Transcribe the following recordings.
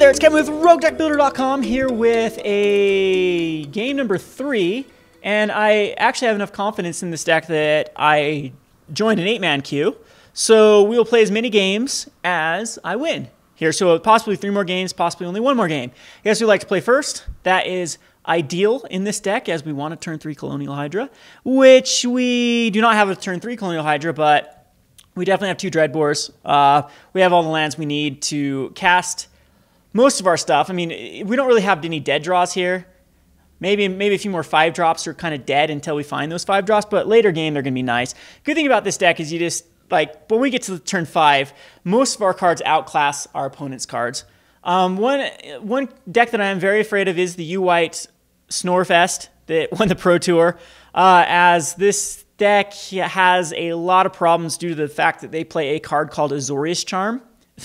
there, it's Kevin with Roguedeckbuilder.com here with a game number 3, and I actually have enough confidence in this deck that I joined an 8-man queue, so we will play as many games as I win here. So possibly 3 more games, possibly only 1 more game. I guess we like to play first. That is ideal in this deck as we want a turn 3 Colonial Hydra, which we do not have a turn 3 Colonial Hydra, but we definitely have 2 Dreadbores. We have all the lands we need to cast most of our stuff. I mean, we don't really have any dead draws here. Maybe a few more 5-drops are kind of dead until we find those 5-drops, but later game they're going to be nice. Good thing about this deck is you just, like, when we get to turn 5, most of our cards outclass our opponent's cards. One deck that I am very afraid of is the U-White Snorefest that won the Pro Tour, as this deck has a lot of problems due to the fact that they play a card called Azorius Charm.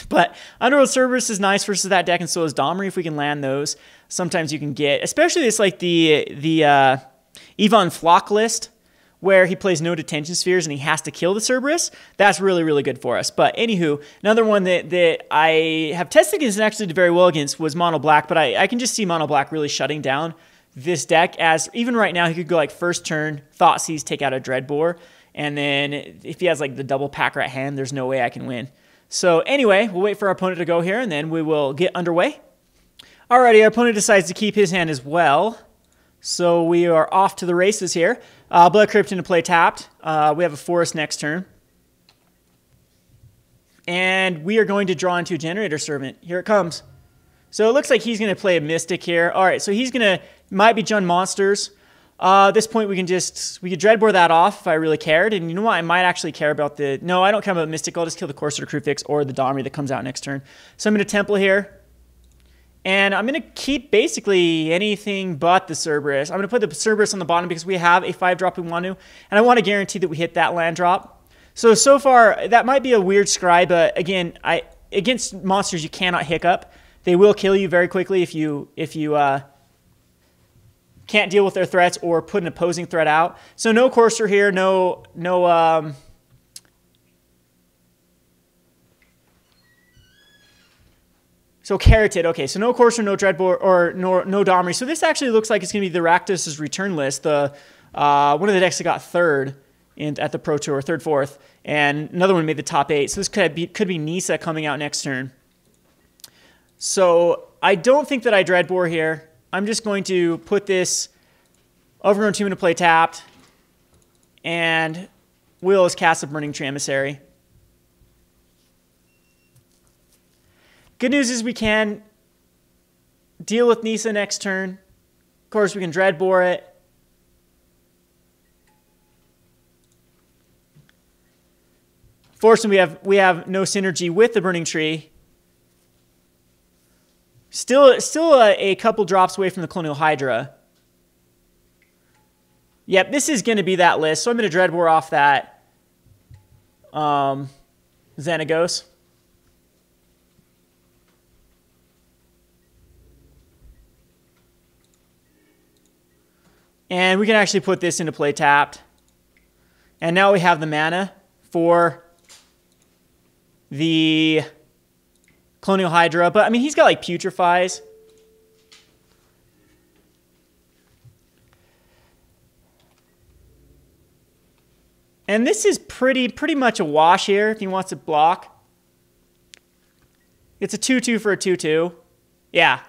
But Underworld Cerberus is nice versus that deck, and so is Domri if we can land those. Sometimes you can get, especially it's like the Yvonne Flock list, where he plays no detention spheres and he has to kill the Cerberus. That's really, really good for us. But anywho, another one that I have tested against and actually did very well against was Mono Black, but I can just see Mono Black really shutting down this deck, as even right now he could go like first turn, Thoughtseize, take out a Dreadbore, and then if he has like the double pack rat hand, there's no way I can win. So anyway, we'll wait for our opponent to go here, and then we will get underway. Alrighty, our opponent decides to keep his hand as well. So we are off to the races here. Blood Crypt into play tapped. We have a Forest next turn. And we are going to draw into a Generator Servant. Here it comes. So it looks like he's going to play a Mystic here. Alright, so he's going to, might be Jund Monsters. At this point, we could Dreadbore that off if I really cared. And you know what? I might actually care about the... No, I don't care about Mystic. I'll just kill the Courser Crucifix or the Domri that comes out next turn. So I'm going to Temple here. And I'm going to keep basically anything but the Cerberus. I'm going to put the Cerberus on the bottom because we have a 5-drop we want to. And I want to guarantee that we hit that land drop. So far, that might be a weird scry, but again, against monsters, you cannot hiccup. They will kill you very quickly if you can't deal with their threats or put an opposing threat out. So no Courser here, so Carroted, okay, so no Courser, no Dreadbore, or no Domri. So this actually looks like it's going to be the Rakdos' return list, one of the decks that got 3rd at the Pro Tour, 3rd, 4th, and another one made the top 8. So this could be Nisa coming out next turn. So I don't think that I Dreadbore here. I'm just going to put this Overgrown Tomb into play tapped, and Will is cast a Burning Tree Emissary. Good news is we can deal with Nisa next turn. Of course, we can Dreadbore it. Fortunately, we have no synergy with the Burning Tree. Still a couple drops away from the Colonial Hydra. Yep, this is going to be that list. So I'm going to Dreadbore off that Xenagos. And we can actually put this into play tapped. And now we have the mana for the Colonial Hydra. But, I mean, he's got, like, Putrefies. And this is pretty much a wash here if he wants to block. It's a 2-2 for a 2-2. Yeah.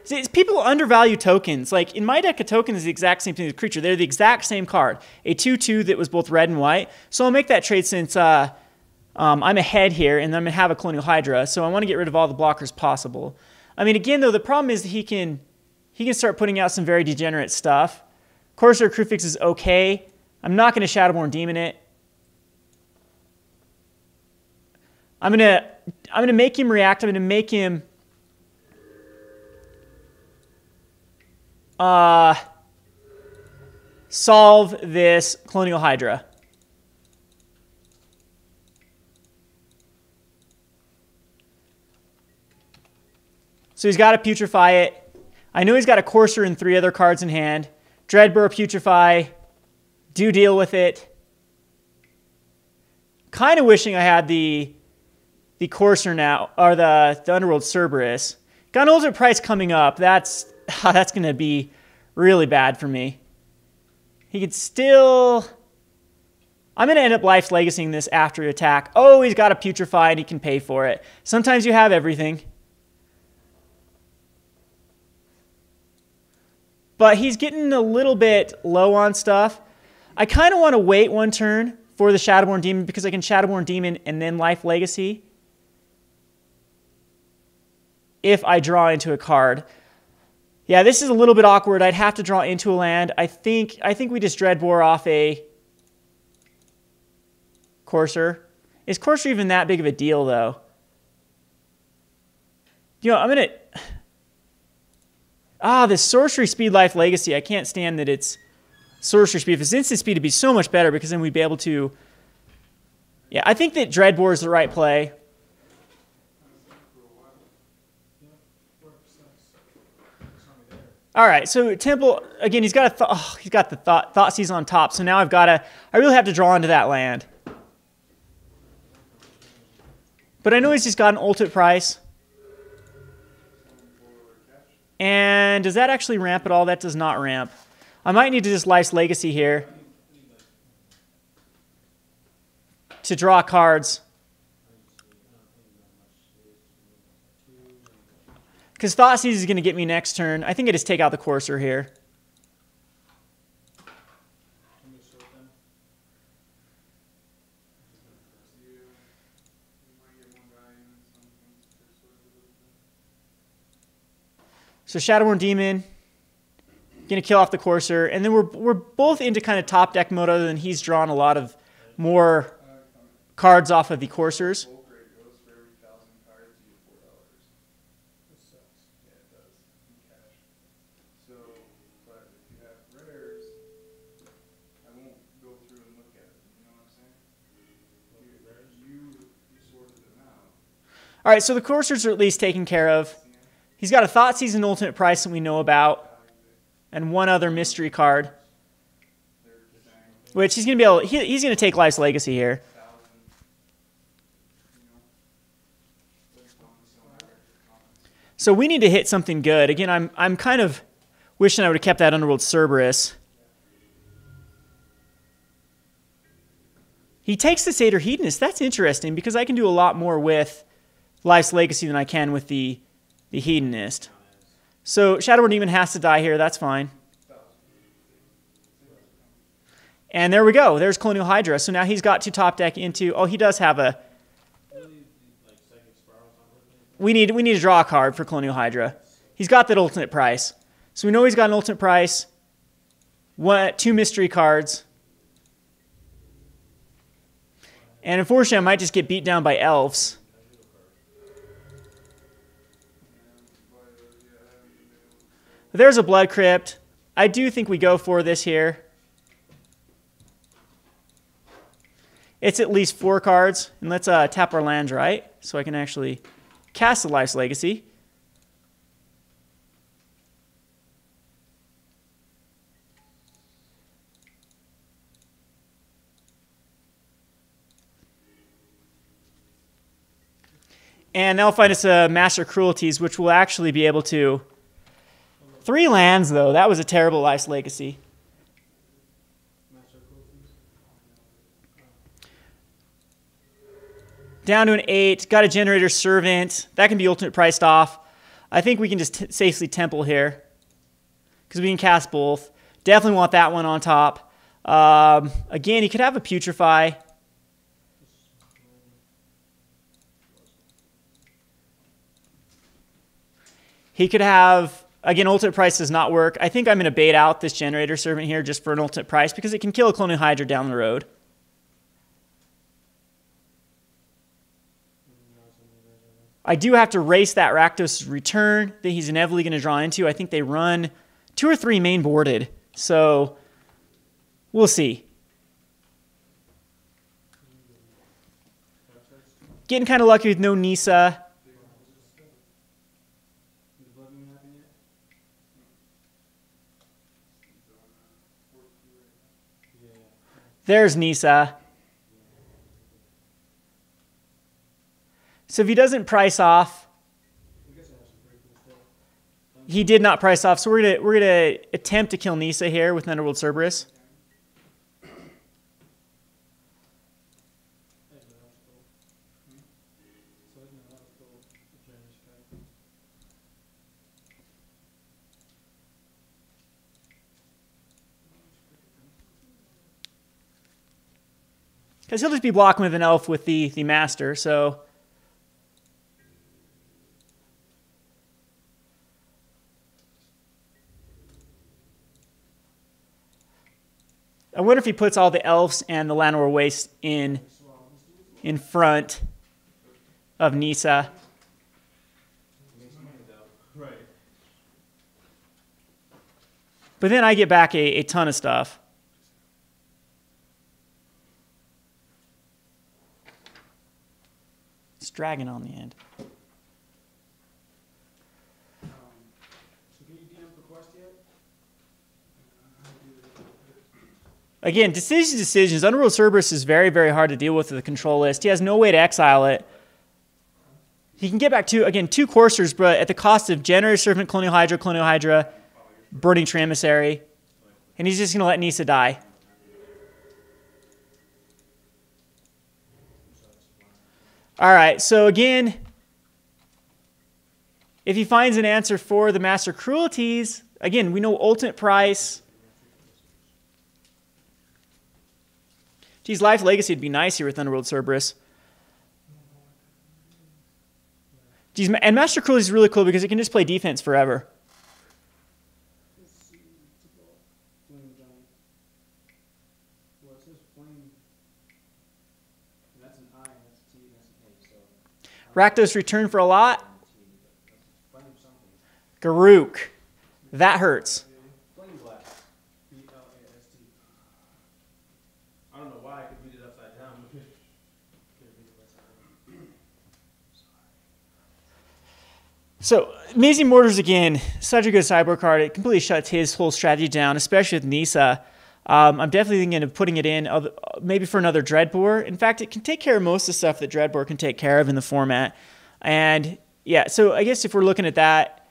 See, people undervalue tokens. Like, in my deck, a token is the exact same thing as a creature. They're the exact same card. A 2-2 that was both red and white. So I'll make that trade since I'm ahead here, and I'm going to have a Colonial Hydra. So I want to get rid of all the blockers possible. I mean, again, though, the problem is that he can start putting out some very degenerate stuff. Courser Crucifix is okay. I'm not going to Shadowborn Demon it. I'm gonna make him react. I'm gonna make him solve this Colonial Hydra. So he's got to Putrefy it. I know he's got a Courser and 3 other cards in hand. Dreadbore, Putrefy, do deal with it. Kind of wishing I had the Courser now, or the Underworld Cerberus, Got an ultimate price coming up. That's going to be really bad for me. He could still... I'm going to end up life legacying this after attack. Oh, he's got a putrefy and he can pay for it. Sometimes you have everything. But he's getting a little bit low on stuff. I kind of want to wait one turn for the Shadowborn Demon because I can Shadowborn Demon and then life legacy if I draw into a card. Yeah, this is a little bit awkward. I'd have to draw into a land. I think we just Dreadbore off a Courser. Is Courser even that big of a deal, though? You know, I'm going to... Ah, this Sorcery Speed Life Legacy. I can't stand that it's Sorcery Speed. If it's Instant Speed, it'd be so much better because then we'd be able to... Yeah, I think that Dreadbore is the right play. All right, so Temple, again, he's got he's got the Thoughtseize on top, so now I really have to draw into that land. But I know he's just got an ultimate price. And does that actually ramp at all? That does not ramp. I might need to just Life's Legacy here to draw cards. Because Thoughtseize is going to get me next turn. I think I just take out the Courser here. So Shadowborn Demon, going to kill off the Courser. And then we're both into kind of top deck mode other than he's drawn a lot of more cards off of the Coursers. All right, so the Coursers are at least taken care of. He's got a Thoughtseize and ultimate price that we know about, and one other mystery card, which he's going to be able. He's going to take Life's Legacy here. So we need to hit something good. Again, I'm kind of wishing I would have kept that Underworld Cerberus. He takes the Satyr Hedonist. That's interesting because I can do a lot more with Life's Legacy than I can with the Hedonist. So Shadowborn Demon has to die here. That's fine. And there we go. There's Colonial Hydra. So now he's got to top deck into... Oh, he does have a... We need to draw a card for Colonial Hydra. He's got that ultimate price. So we know he's got an ultimate price. Two mystery cards. And unfortunately, I might just get beat down by elves. There's a Blood Crypt. I do think we go for this here. It's at least 4 cards. And let's tap our lands, right? So I can actually cast the Life's Legacy. And that'll find us a Master Cruelties, which will actually be able to... 3 lands, though. That was a terrible Life's Legacy. Down to an 8. Got a Generator Servant. That can be ultimate priced off. I think we can just safely Temple here, because we can cast both. Definitely want that one on top. Again, he could have a Putrefy. He could have... Again, ultimate price does not work. I think I'm going to bait out this Generator Servant here just for an ultimate price because it can kill a Colonial Hydra down the road. I do have to race that Rakdos' Return that he's inevitably going to draw into. I think they run 2 or 3 main boarded. So we'll see. Getting kind of lucky with no Nissa. There's Nissa. So if he doesn't price off, He did not price off, so we're gonna attempt to kill Nissa here with Underworld Cerberus. Because he'll just be blocking with an elf with the master, so. I wonder if he puts all the elves and the Llanowar Waste in front of Nissa. But then I get back a ton of stuff. It's dragon on the end. Again, decisions. Underworld Cerberus is very, very hard to deal with the control list. He has no way to exile it. He can get back to, again, 2 coursers, but at the cost of Generous Servant, Colonial Hydra, Burning Tree Emissary. And he's just going to let Nissa die. All right, so again, if he finds an answer for the Master Cruelties, again, we know ultimate price. Geez, Life Legacy would be nice here with Underworld Cerberus. Geez, and Master Cruelty is really cool because it can just play defense forever. Rakdos return for a lot. Garruk. That hurts. I don't know why I could read it upside down. So, Amazing Mortars again, such a good sideboard card. It completely shuts his whole strategy down, especially with Nissa. I'm definitely thinking of putting it in maybe for another Dreadbore. In fact, it can take care of most of the stuff that Dreadbore can take care of in the format. And yeah, so I guess if we're looking at that,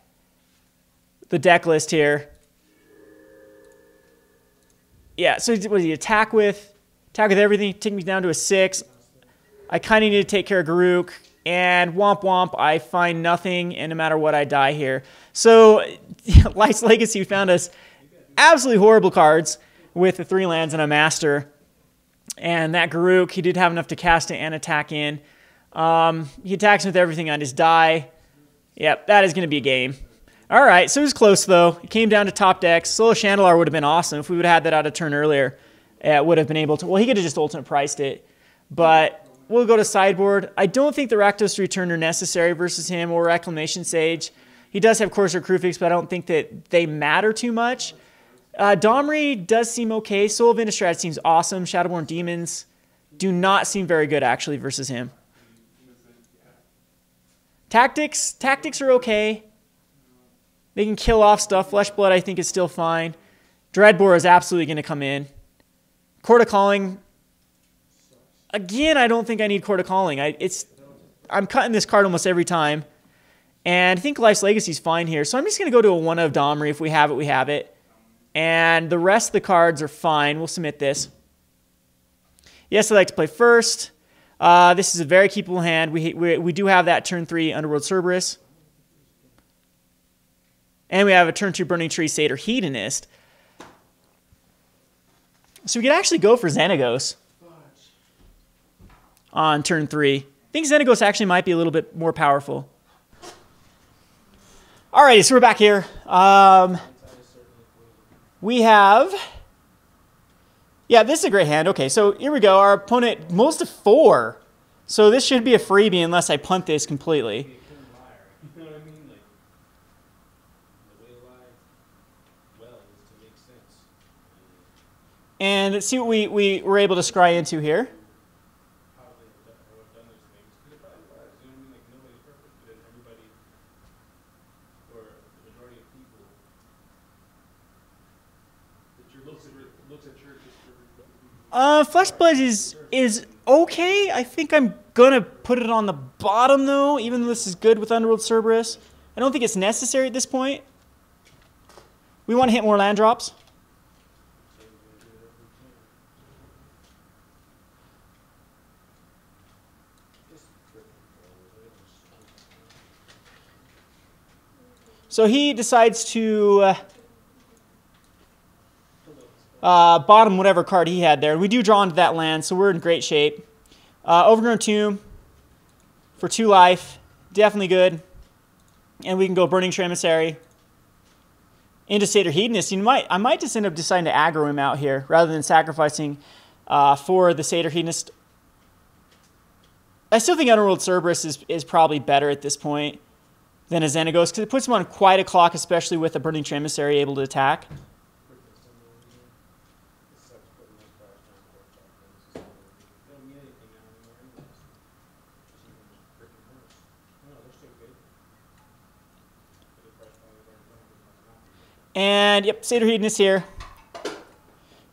the deck list here. Yeah, so what do you attack with? Attack with everything, take me down to a 6. I kind of need to take care of Garruk. And womp womp, I find nothing, and no matter what, I die here. So, Life's Legacy found us absolutely horrible cards with the 3 lands and a master. And that Garruk, he did have enough to cast it and attack in. He attacks with everything on his die. Yep, that is going to be a game. All right, so it was close, though. It came down to top decks. Solo Chandelar would have been awesome. If we would have had that out of turn earlier, it would have been able to. Well, he could have just ultimate priced it. But we'll go to sideboard. I don't think the Rakdos return are necessary versus him or Reclamation Sage. He does have Courser Crufix, but I don't think that they matter too much. Domri does seem okay. Soul of Innistrad seems awesome. Shadowborn Demons do not seem very good, actually, versus him. Tactics are okay. They can kill off stuff. Fleshblood, I think, is still fine. Dreadbore is absolutely going to come in. Court of Calling. Again, I don't think I need Court of Calling. I'm cutting this card almost every time. And I think Life's Legacy is fine here. So I'm just going to go to a 1 of Domri. If we have it, we have it. And the rest of the cards are fine. We'll submit this. Yes, I like to play first. This is a very keepable hand. We do have that turn 3 Underworld Cerberus. And we have a turn 2 Burning Tree Satyr Hedonist. So we could actually go for Xenagos on turn 3. I think Xenagos actually might be a little bit more powerful. Alrighty, so we're back here. We have... Yeah, this is a great hand. Okay, so here we go. Our opponent, most of 4. So this should be a freebie unless I punt this completely. And let's see what we were able to scry into here. Fleshblood is okay. I think I'm going to put it on the bottom, though, even though this is good with Underworld Cerberus. I don't think it's necessary at this point. We want to hit more land drops. So he decides to bottom whatever card he had there. We do draw into that land, so we're in great shape. Overgrown Tomb for 2 life. Definitely good. And we can go Burning Emissary into Satyr Hedonist. I might just end up deciding to aggro him out here rather than sacrificing for the Satyr Hedonist. I still think Underworld Cerberus is probably better at this point than a Xenagos because it puts him on quite a clock, especially with a Burning Emissary able to attack. And, yep, Satyr Hedonist here.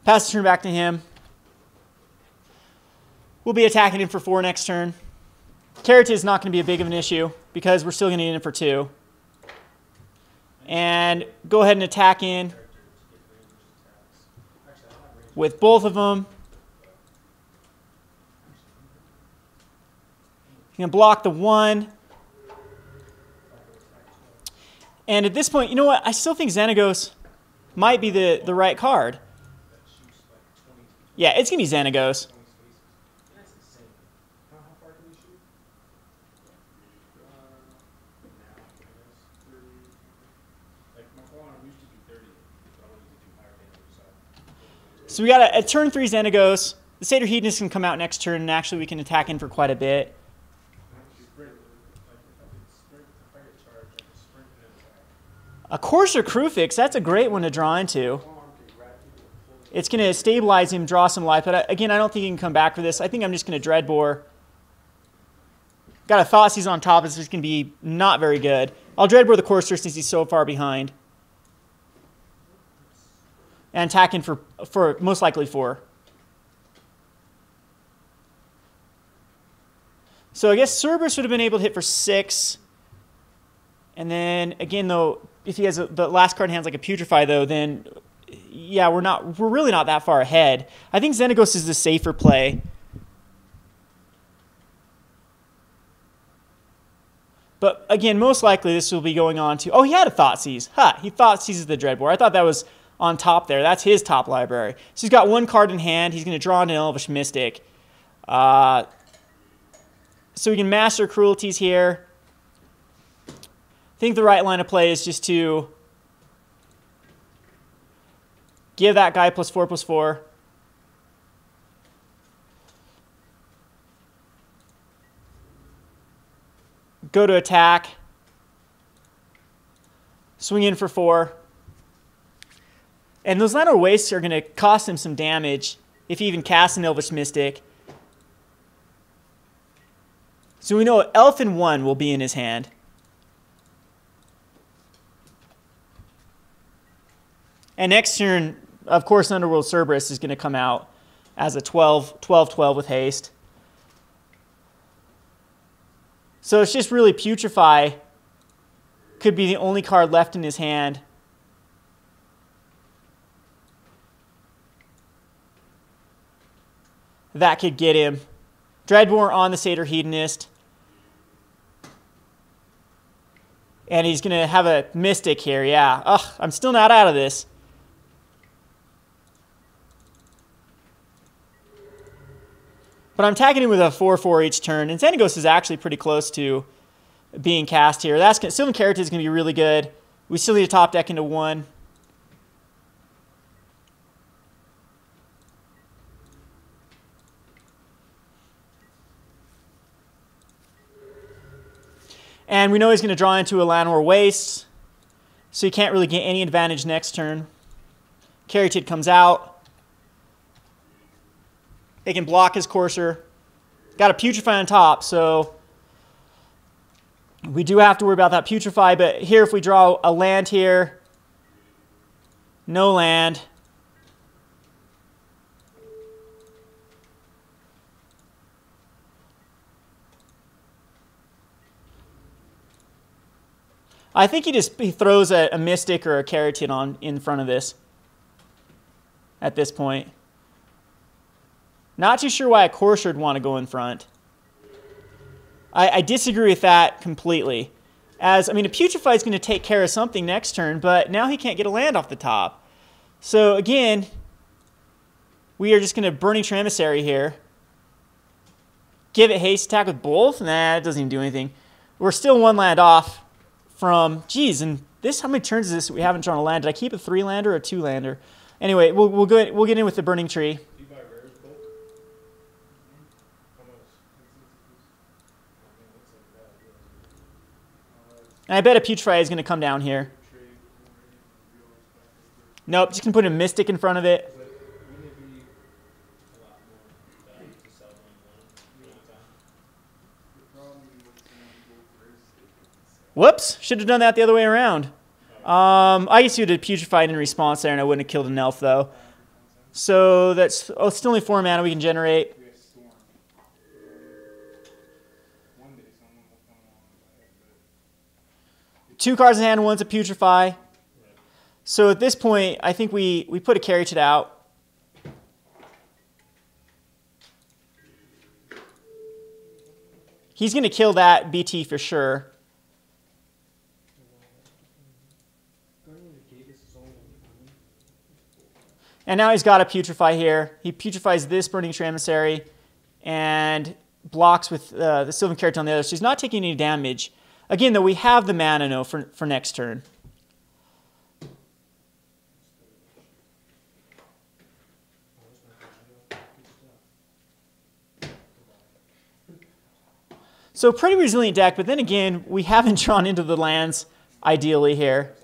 Pass the turn back to him. We'll be attacking him for 4 next turn. Carrot is not going to be a big of an issue because we're still going to need him for 2. And go ahead and attack in with both of them. You can block the 1. And at this point, you know what? I still think Xenagos might be the right card. Yeah, it's going to be Xenagos. So we got a turn 3 Xenagos. The Satyr Hedonist can come out next turn, and actually we can attack in for quite a bit. A Courser Crewfix, that's a great one to draw into. It's going to stabilize him, draw some life, but again, I don't think he can come back for this. I think I'm just going to Dreadbore. Got a Thoughtseize on top, this is going to be not very good. I'll Dreadbore the Courser since he's so far behind. And attack in for most likely 4. So I guess Cerberus would have been able to hit for 6. And then, again, though, if he has the last card in hand like a Putrefy, though, then, yeah, we're really not that far ahead. I think Xenagos is the safer play. But, again, most likely this will be going on to... Oh, he had a Thoughtseize. He Thoughtseizes the Dreadbore. I thought that was on top there. That's his top library. So he's got 1 card in hand. He's going to draw an Elvish Mystic. So we can Master Cruelties here. I think the right line of play is just to give that guy +4/+4. Go to attack. Swing in for 4. And those Llanowar Wastes are going to cost him some damage if he even casts an Elvish Mystic. So we know Elfin 1 will be in his hand. And next turn, of course, Underworld Cerberus is going to come out as a 12/12 with haste. So it's just really Putrefy could be the only card left in his hand. That could get him. Dreadbore on the Satyr Hedonist. And he's going to have a Mystic here, yeah. Ugh, I'm still not out of this. But I'm tagging him with a 4/4 each turn. And Xenagos is actually pretty close to being cast here. Sylvan Carrot is going to be really good. We still need to top deck into 1. And we know he's going to draw into a Llanowar Waste, so he can't really get any advantage next turn. Caryatid comes out. They can block his Courser. Got a Putrefy on top, so we do have to worry about that Putrefy. But here, if we draw a land here, no land. I think he throws a Mystic or a Keratin on in front of this at this point. Not too sure why a Courser would want to go in front. I disagree with that completely. As, I mean, a Putrefy is going to take care of something next turn, but now he can't get a land off the top. So, again, we are just going to Burning Tree Emissary here. Give it haste attack with both? Nah, it doesn't even do anything. We're still one land off from... Geez, and this, how many turns is this we haven't drawn a land? Did I keep a 3-lander or a 2-lander? Anyway, we'll get in with the Burning Tree. And I bet a Putrefy is going to come down here. Nope, just going to put a Mystic in front of it. Whoops, should have done that the other way around. I guess you would have Putrefied in response there, and I wouldn't have killed an elf, though. So that's still only 4 mana we can generate. 2 cards in hand, 1's a Putrefy. So at this point, I think we put a Keratin out. He's going to kill that BT for sure. And now he's got a Putrefy here. He Putrefies this Burning Tree Emissary and blocks with the Sylvan Keratin on the other. So he's not taking any damage. Again, though, we have the mana no for next turn. So pretty resilient deck, but then again, we haven't drawn into the lands ideally here.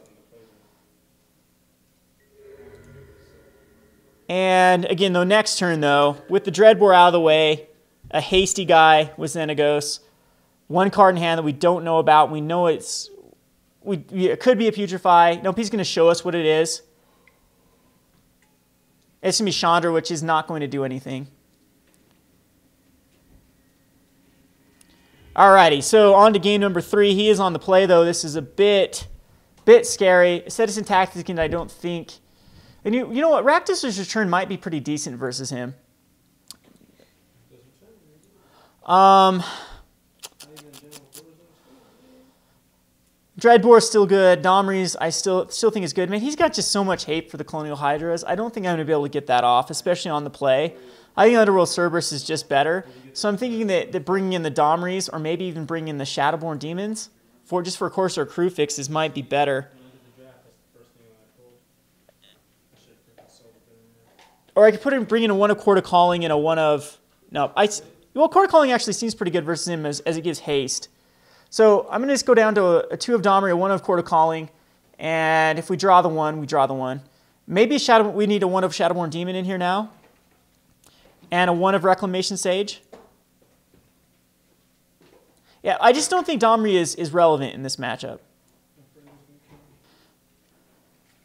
And again, though, next turn, though, with the Dreadbore out of the way, a hasty guy with Xenagos, 1 card in hand that we don't know about. We know it could be a Putrefy. Nope, he's going to show us what it is. It's going to be Chandra, which is not going to do anything. Alrighty, so on to game number 3. He is on the play, though. This is a bit scary. Citizen Tactics, and I don't think... And you know what? Rakdos' Return might be pretty decent versus him. Dreadbore is still good. Domries, I still think is good. Man, he's got just so much hate for the Colonial Hydras. I don't think I'm going to be able to get that off, especially on the play. I think Underworld Cerberus is just better. So I'm thinking that bringing in the Domries, or maybe even bringing in the Shadowborn Demons, just for Courser or crew fixes, might be better. Or I could bring in a 1 of Court of Calling and a 1 of... No, well, Court of Calling actually seems pretty good versus him as it gives haste. So I'm going to just go down to a 2 of Domri, a 1 of Court of Calling, and if we draw the 1, we draw the 1. Maybe we need a 1 of Shadowborn Demon in here now, and a 1 of Reclamation Sage. Yeah, I just don't think Domri is relevant in this matchup.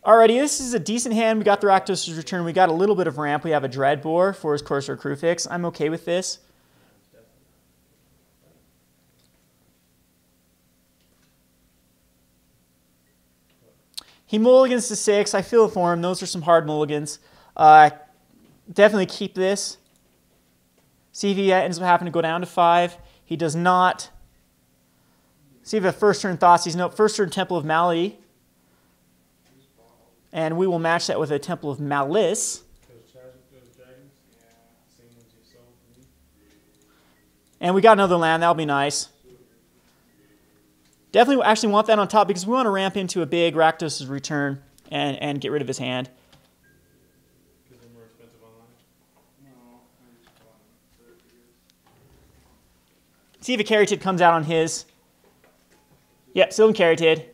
Alrighty, this is a decent hand. We got the Rakdos' Return. We got a little bit of ramp. We have a Dreadbore for his Courser crew fix. I'm okay with this. He mulligans to 6. I feel it for him. Those are some hard mulligans. Definitely keep this. See if he ends up having to go down to 5. He does not. See if a first turn Thoughtseize. Nope, first turn Temple of Malady. And we will match that with a Temple of Malice. And we got another land. That'll be nice. Definitely actually want that on top because we want to ramp into a big Rakdos' Return and get rid of his hand. See if a Caryatid comes out on his. Yep, Sylvan Caryatid.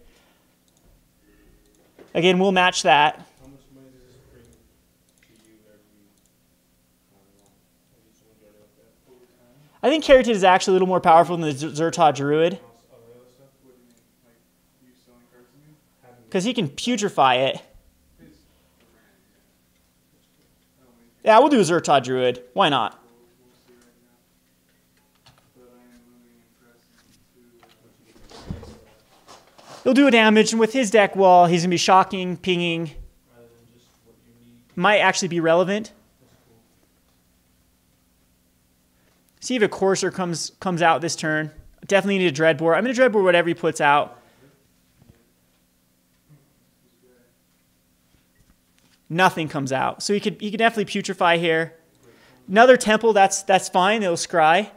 Again, we'll match that. How much money does this bring to you every I think Caryatid is actually a little more powerful than the Zertod Druid. Because he can putrefy it. Yeah, we'll do a Zertod Druid. Why not? He'll do a damage, and with his deck wall, he's going to be shocking, pinging. rather than just what you need. Might actually be relevant. That's cool. See if a Courser comes out this turn. Definitely need a Dreadbore. I'm going to Dreadbore whatever he puts out. Nothing comes out. So he could definitely Putrefy here. Another Temple, that's fine. It'll scry.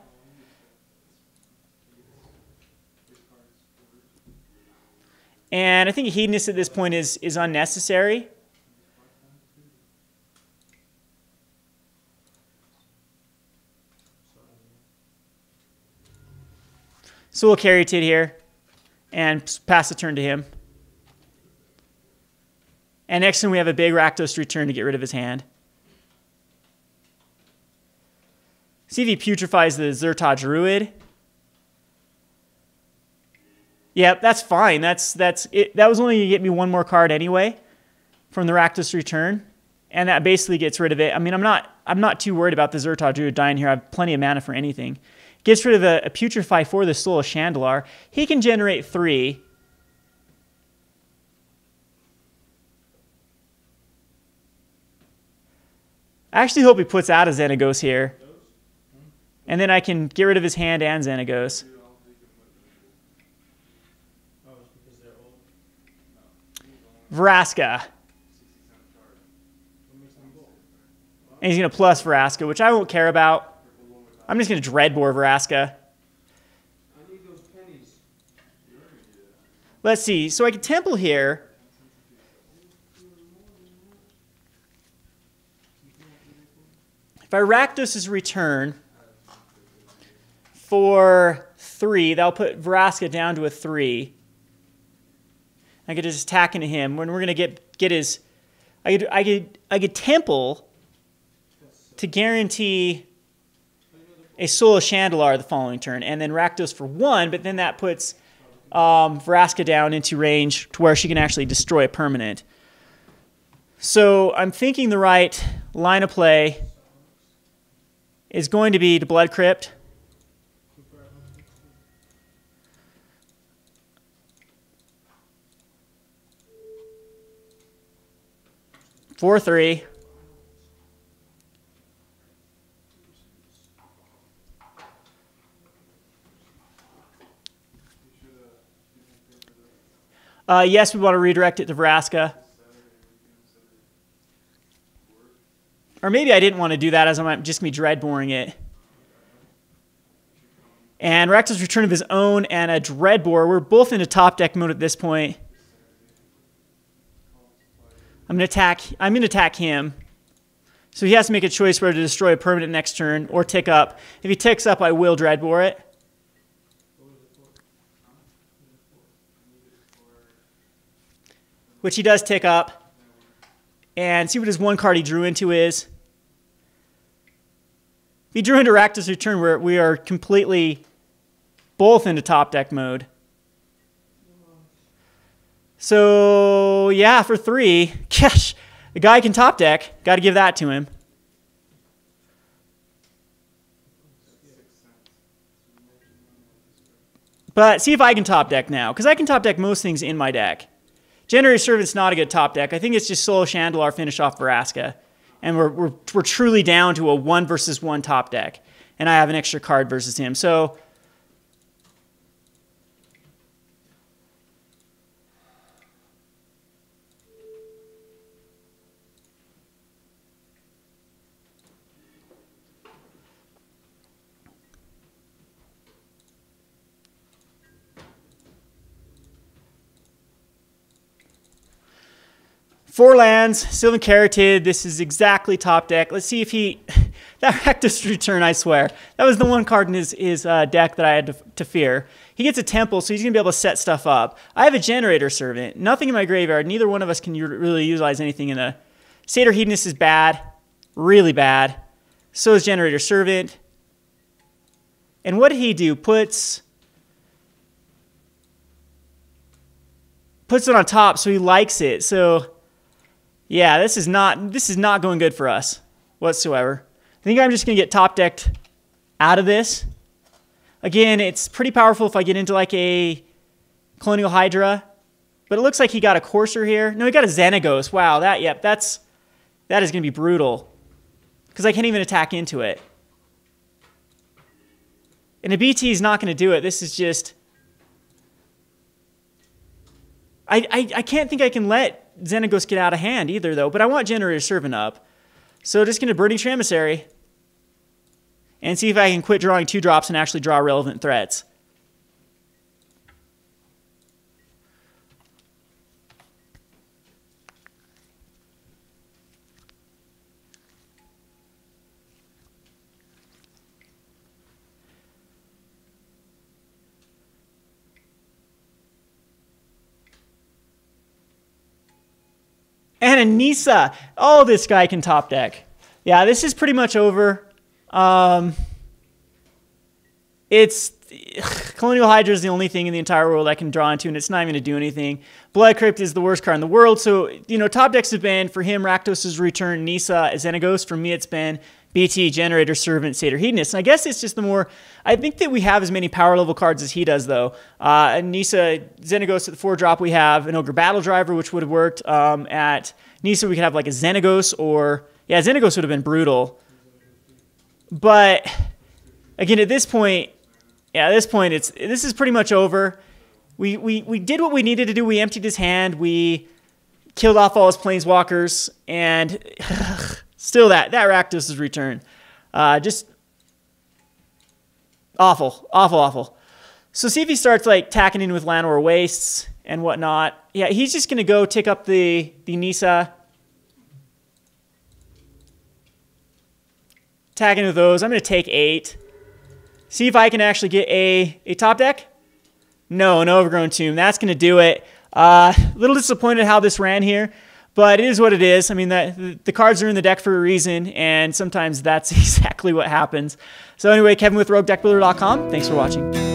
And I think a Hedonist at this point is unnecessary. So we'll carry Tid here and pass the turn to him. And next turn we have a big Rakdos return to get rid of his hand. See if he putrefies the Zerta Druid. Yep, that's fine. That's it. That was only going to get me one more card anyway from the Rakdos return. And that basically gets rid of it. I mean, I'm not too worried about the Zerta Druid dying here. I have plenty of mana for anything. Gets rid of a Putrefy for the Soul of Chandalar. He can generate 3. I actually hope he puts out a Xenagos here. And then I can get rid of his hand and Xenagos. Oh, it's because they're old. Vraska. What makes them gold? And he's going to plus Vraska, which I won't care about. I'm just going to Dreadbore Vraska. I need those pennies. Let's see. So I can Temple here. If I Rakdos' return for 3, that'll put Vraska down to a 3. I could just attack into him. When we're going to get his... I could Temple to guarantee a Soul of Chandalar the following turn, and then Rakdos for 1, but then that puts Vraska down into range to where she can actually destroy a permanent. So I'm thinking the right line of play is going to be to Blood Crypt. For 3. Yes, we want to redirect it to Vraska. Or maybe I didn't want to do that, as I'm just going to be Dreadboring it. And Rakdos return of his own and a Dreadbore. We're both into top deck mode at this point. I'm going to attack him. So he has to make a choice whether to destroy a permanent next turn or tick up. If he ticks up, I will Dreadbore it. Which he does tick up. And see what his one card he drew into is. If he drew into Rakdos return, we are completely both into top deck mode. So, yeah, for 3, gosh, the guy can top deck. Got to give that to him. But see if I can top deck now, because I can top deck most things in my deck. Generator Servant's not a good top deck. I think it's just Soul of Chandalar finish off Vraska. And we're truly down to a 1 versus 1 top deck. And I have an extra card versus him. So... Four lands, Sylvan Caryatid. This is exactly top deck. Let's see if he... That Rakdos return, I swear. That was the one card in his deck that I had to fear. He gets a Temple, so he's going to be able to set stuff up. I have a Generator Servant. Nothing in my graveyard. Neither one of us can really utilize anything in the... Satyr Hedonist is bad. Really bad. So is Generator Servant. And what did he do? Puts it on top, so he likes it. So... yeah, this is not going good for us whatsoever. I think I'm just going to get top decked out of this. Again, it's pretty powerful if I get into like a Colonial Hydra But it looks like he got a Courser here. No, he got a Xenagos. Wow, that is going to be brutal. Because I can't even attack into it. And a BT is not going to do it. This is just... I can't think I can let Xenagos get out of hand either, though. But I want Generator Servant up. So just going to Burning Emissary. And see if I can quit drawing 2-drops and actually draw relevant threats. And a Nisa. Oh, this guy can top deck. Yeah, this is pretty much over. It's Colonial Hydra is the only thing in the entire world I can draw into, and it's not even going to do anything. Blood Crypt is the worst card in the world. So, top decks have been, for him, Rakdos' Return, Nisa, Xenagos. For me, it's been BT, Generator, Servant, Satyr, Hedonist. And I guess it's just the more... I think that we have as many power level cards as he does, though. Nisa, Xenagos at the 4-drop, we have an Ogre Battle Driver, which would have worked. At Nisa, we could have like a Xenagos or... Yeah, Xenagos would have been brutal. But, again, at this point... Yeah, at this point, this is pretty much over. We did what we needed to do. We emptied his hand. We killed off all his Planeswalkers. And still that Rakdos' Return. Just awful, awful, awful. So see if he starts like tacking in with Llanowar Wastes and whatnot. Yeah, he's just going to go tick up the Nisa. Tagging with those. I'm going to take 8. See if I can actually get a top deck. No, an Overgrown Tomb. That's going to do it. A little disappointed how this ran here, but it is what it is. I mean, the cards are in the deck for a reason, and sometimes that's exactly what happens. So anyway, Kevin with Roguedeckbuilder.com. Thanks for watching.